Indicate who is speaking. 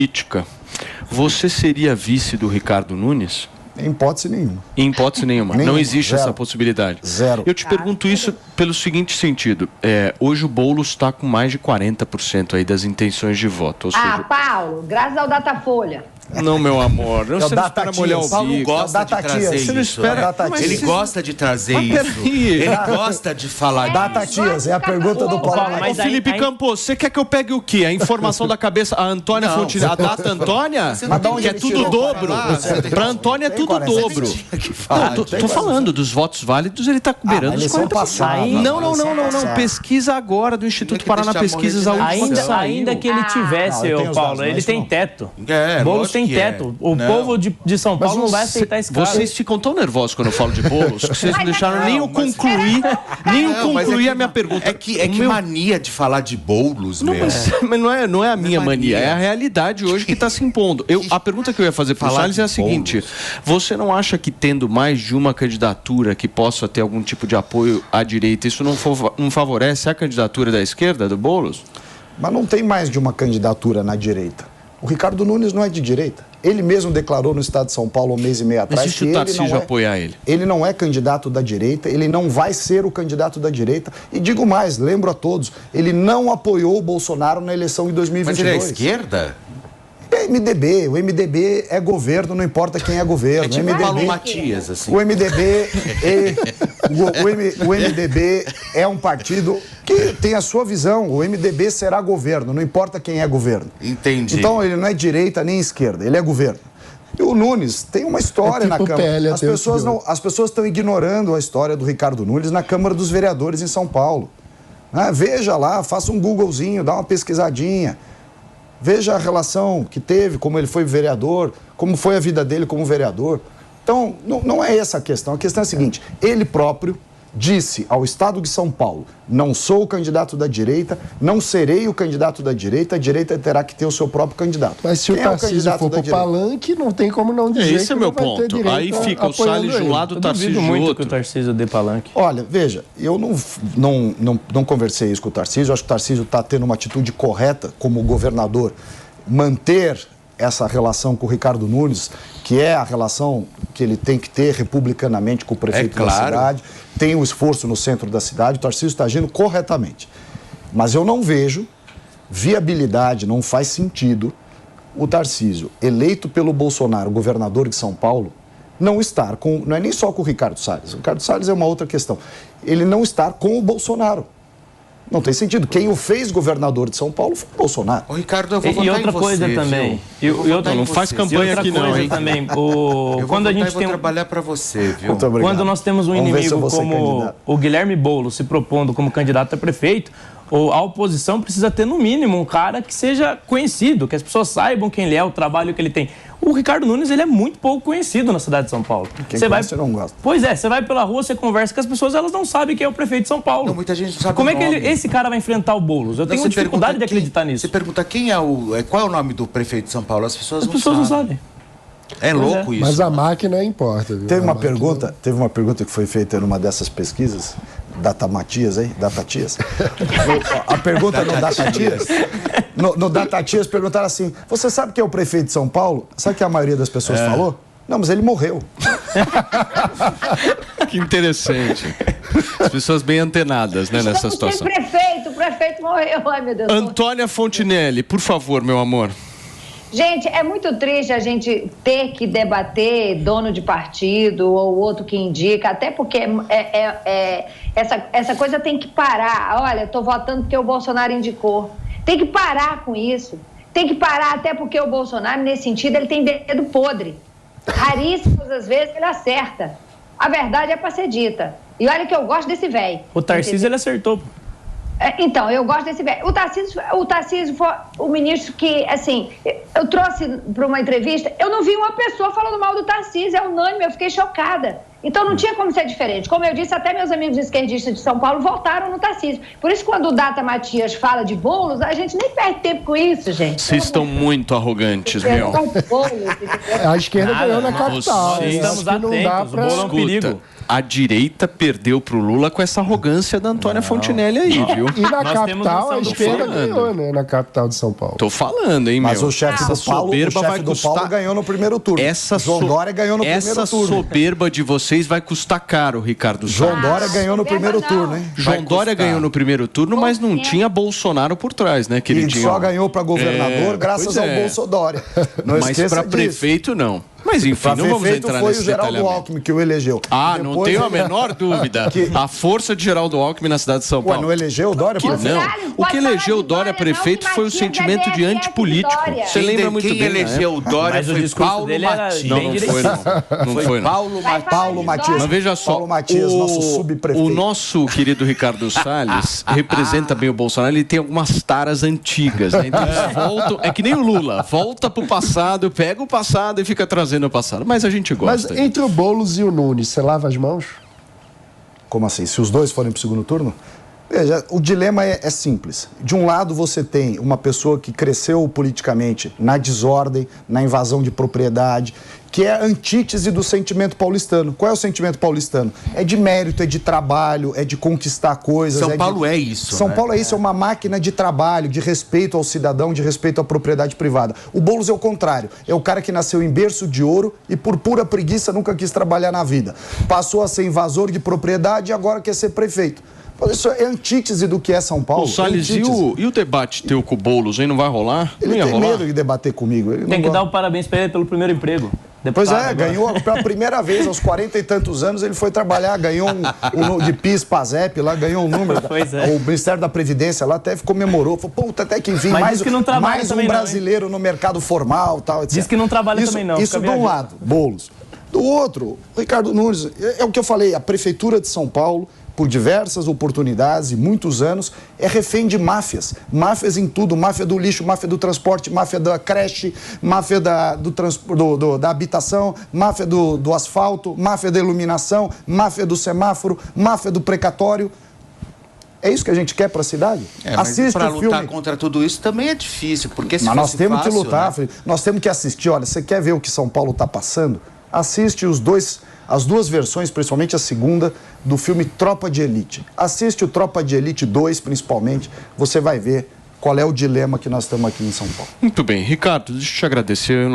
Speaker 1: política, você seria vice do Ricardo Nunes?
Speaker 2: Em hipótese nenhuma.
Speaker 1: Em hipótese nenhuma. Não existe
Speaker 2: Zero.
Speaker 1: essa possibilidade.
Speaker 2: Zero.
Speaker 1: Eu te pergunto isso pelo seguinte sentido. Hoje o Boulos está com mais de 40% aí das intenções de voto. Ou seja...
Speaker 3: Paulo, graças ao Datafolha.
Speaker 1: Não, meu amor. Você não espera molhar o
Speaker 4: Paulo
Speaker 1: bico.
Speaker 4: gosta de trazer isso.
Speaker 1: Não espera...
Speaker 4: Ele gosta de trazer isso. Ele gosta de falar disso.
Speaker 2: Data-tias, é a pergunta do Paulo.
Speaker 1: Ô, Felipe Campos, você quer que eu pegue o quê? A informação da cabeça, a Antônia Fontinelli, a data Antônia? Que é tudo dobro. Pra Antônia é tudo dobro. Tô falando dos votos válidos, ele tá beirando os 40%. Não. Pesquisa agora do Instituto Paraná Pesquisas.
Speaker 5: Ainda que ele tivesse, Paulo, ele tem teto. Boulos tem teto. O povo de São Paulo não vai aceitar esse cara.
Speaker 1: Vocês ficam tão nervosos quando eu falo de Boulos que vocês não deixaram nem eu concluir a minha pergunta.
Speaker 4: É que mania de falar de Boulos,
Speaker 1: meu. Mas não é a minha mania, é a realidade hoje que está se impondo. A pergunta que eu ia fazer para o Salles é a seguinte: você não acha que tendo mais de uma candidatura que possa ter algum tipo de apoio à direita, isso não favorece a candidatura da esquerda, do Boulos?
Speaker 2: Mas não tem mais de uma candidatura na direita. O Ricardo Nunes não é de direita. Ele mesmo declarou no estado de São Paulo um mês e meio atrás
Speaker 1: Existe o Tarcísio apoiar ele.
Speaker 2: Ele não é candidato da direita, ele não vai ser o candidato da direita. E digo mais, lembro a todos, ele não apoiou o Bolsonaro na eleição de 2022.
Speaker 4: Mas ele é esquerda?
Speaker 2: É MDB, o MDB é governo, não importa quem é governo.
Speaker 4: É tipo
Speaker 2: MDB,
Speaker 4: Paulo Matias, assim.
Speaker 2: O MDB é um partido que tem a sua visão. O MDB será governo, não importa quem é governo.
Speaker 4: Entendi.
Speaker 2: Então ele não é direita nem esquerda, ele é governo. E o Nunes tem uma história na Câmara. As pessoas estão ignorando a história do Ricardo Nunes na Câmara dos Vereadores em São Paulo. Veja lá, faça um Googlezinho, dá uma pesquisadinha. Veja a relação que teve, como ele foi vereador, como foi a vida dele como vereador. Então, não é essa a questão. A questão é a seguinte: ele próprio disse ao Estado de São Paulo: não sou o candidato da direita, não serei o candidato da direita, a direita terá que ter o seu próprio candidato.
Speaker 6: Mas se o Tarcísio for pro palanque, não tem como não dizer
Speaker 1: esse
Speaker 6: que
Speaker 1: é meu ponto. Aí fica o Salles de um lado, o Tarcísio do outro.
Speaker 5: Que o Tarcísio dê palanque.
Speaker 2: Olha, veja, eu não conversei isso com o Tarcísio, acho que o Tarcísio está tendo uma atitude correta como governador, manter essa relação com o Ricardo Nunes, que é a relação que ele tem que ter republicanamente com o prefeito da cidade, tem um esforço no centro da cidade, o Tarcísio está agindo corretamente. Mas eu não vejo viabilidade, não faz sentido o Tarcísio, eleito pelo Bolsonaro, governador de São Paulo, não estar com, não é nem só com o Ricardo Salles. O Ricardo Salles é uma outra questão. Ele não estar com o Bolsonaro. Não tem sentido. Quem o fez governador de São Paulo foi o Bolsonaro.
Speaker 4: Ô, Ricardo, eu vou votar
Speaker 5: e outra
Speaker 4: em você,
Speaker 5: coisa também.
Speaker 1: Não faz campanha aqui não, hein?
Speaker 5: Também.
Speaker 4: Quando a gente vou trabalhar para você, viu?
Speaker 2: Muito obrigado.
Speaker 5: Quando nós temos um inimigo como o Guilherme Boulos se propondo como candidato a prefeito, a oposição precisa ter, no mínimo, um cara que seja conhecido, que as pessoas saibam quem ele é, o trabalho que ele tem. O Ricardo Nunes, ele é muito pouco conhecido na cidade de São Paulo.
Speaker 2: Você não gosta.
Speaker 5: Pois é, você vai pela rua, você conversa com as pessoas, elas não sabem quem é o prefeito de São Paulo.
Speaker 4: Não, muita gente não sabe.
Speaker 5: Como é que esse cara vai enfrentar o Boulos? Eu tenho dificuldade de acreditar nisso.
Speaker 4: Você pergunta qual é o nome do prefeito de São Paulo, as pessoas
Speaker 5: não sabem.
Speaker 4: É louco isso.
Speaker 6: Mas a máquina importa, viu?
Speaker 2: Teve uma pergunta que foi feita numa dessas pesquisas, Datatias. A pergunta no Datatias, no Datatias perguntaram assim: você sabe quem é o prefeito de São Paulo? Sabe o que a maioria das pessoas falou? Não, mas ele morreu.
Speaker 1: Que interessante. As pessoas bem antenadas, né, nessa situação.
Speaker 3: O prefeito morreu. Ai, meu Deus.
Speaker 1: Antônia Fontinelli, por favor, meu amor.
Speaker 3: Gente, é muito triste a gente ter que debater dono de partido ou outro que indica, até porque essa coisa tem que parar. Olha, estou votando porque o Bolsonaro indicou. Tem que parar com isso. Tem que parar até porque o Bolsonaro, nesse sentido, ele tem dedo podre. Raríssimas as vezes ele acerta. A verdade é para ser dita. E olha que eu gosto desse velho.
Speaker 5: O Tarcísio, ele acertou.
Speaker 3: Então, eu gosto desse velho. O Tarcísio foi o ministro que, assim, eu trouxe para uma entrevista, eu não vi uma pessoa falando mal do Tarcísio, é unânime, eu fiquei chocada. Então, não tinha como ser diferente. Como eu disse, até meus amigos esquerdistas de São Paulo votaram no Tarcísio. Por isso, quando o Data Matias fala de Boulos, a gente nem perde tempo com isso, gente.
Speaker 1: Vocês estão muito arrogantes, meu.
Speaker 6: A esquerda ganhou na capital.
Speaker 5: Estamos atentos, o Boulos é um perigo.
Speaker 1: a direita perdeu pro Lula com essa arrogância da Antônia Fontinelli aí, viu?
Speaker 6: E na capital, a esquerda ganhou, né? Na capital de São Paulo.
Speaker 1: Tô falando, hein,
Speaker 2: Mas
Speaker 1: meu?
Speaker 2: o chefe do Paulo ganhou no primeiro turno. João Dória ganhou no primeiro turno.
Speaker 1: Essa soberba de vocês vai custar caro, Ricardo Salles.
Speaker 2: João Dória ganhou no primeiro turno, hein?
Speaker 1: João Dória ganhou no primeiro turno, mas não tinha Bolsonaro por trás, né, queridinho?
Speaker 2: Ele só ganhou para governador graças ao Bolsonaro.
Speaker 1: Mas para prefeito, não. Mas enfim, não vamos entrar nesse detalhamento. Foi o Geraldo
Speaker 2: Alckmin que o elegeu.
Speaker 1: Não tenho a menor dúvida. A força de Geraldo Alckmin na cidade de São Paulo.
Speaker 2: Não elegeu o Dória?
Speaker 1: Não. O que elegeu o Dória prefeito foi o sentimento de antipolítico. Você lembra muito bem.
Speaker 4: Quem elegeu o Dória foi Paulo Matias.
Speaker 1: Não foi.
Speaker 2: Paulo Matias.
Speaker 1: Mas veja só,
Speaker 2: Paulo Matias, nosso subprefeito.
Speaker 1: O nosso querido Ricardo Salles representa bem o Bolsonaro. Ele tem algumas taras antigas, né? Então eles voltam. É que nem o Lula. Volta pro passado, pega o passado e fica trazendo no passado, mas a gente gosta.
Speaker 6: Mas entre o Boulos e o Nunes, você lava as mãos?
Speaker 2: Como assim? Se os dois forem para o segundo turno? Veja, o dilema é simples. De um lado você tem uma pessoa que cresceu politicamente na desordem, na invasão de propriedade, que é a antítese do sentimento paulistano. Qual é o sentimento paulistano? É de mérito, é de trabalho, é de conquistar coisas.
Speaker 4: São Paulo é isso.
Speaker 2: São Paulo é isso, é uma máquina de trabalho, de respeito ao cidadão, de respeito à propriedade privada. O Boulos é o contrário. É o cara que nasceu em berço de ouro e por pura preguiça nunca quis trabalhar na vida. Passou a ser invasor de propriedade e agora quer ser prefeito. Isso é antítese do que é São Paulo.
Speaker 1: O Salles, e o debate teu com o Boulos, hein? Não vai rolar?
Speaker 2: Ele tem medo de debater comigo.
Speaker 5: Tem que dar um parabéns para ele pelo primeiro emprego.
Speaker 2: Pois é, ganhou pela primeira vez, aos 40 e tantos anos, ele foi trabalhar, ganhou de PIS, PASEP, lá ganhou um número.
Speaker 5: Pois é.
Speaker 2: O Ministério da Previdência lá até comemorou. Falou, puta, até que enfim, mais um brasileiro no mercado formal, tal, etc.
Speaker 5: Diz que não trabalha também não.
Speaker 2: Isso de um lado, Boulos. Do outro, Ricardo Nunes, é o que eu falei, a Prefeitura de São Paulo, por diversas oportunidades e muitos anos, é refém de máfias. Máfias em tudo, máfia do lixo, máfia do transporte, máfia da creche, máfia da habitação, máfia do asfalto, máfia da iluminação, máfia do semáforo, máfia do precatório. É isso que a gente quer para a cidade?
Speaker 4: Mas para lutar contra tudo isso também é difícil, porque se
Speaker 2: Mas nós temos
Speaker 4: fácil,
Speaker 2: que lutar,
Speaker 4: né?
Speaker 2: Nós temos que assistir. Olha, você quer ver o que São Paulo está passando? Assiste as duas versões, principalmente a segunda, do filme Tropa de Elite. Assiste o Tropa de Elite 2, principalmente, você vai ver qual é o dilema que nós estamos aqui em São Paulo.
Speaker 1: Muito bem. Ricardo, deixa eu te agradecer.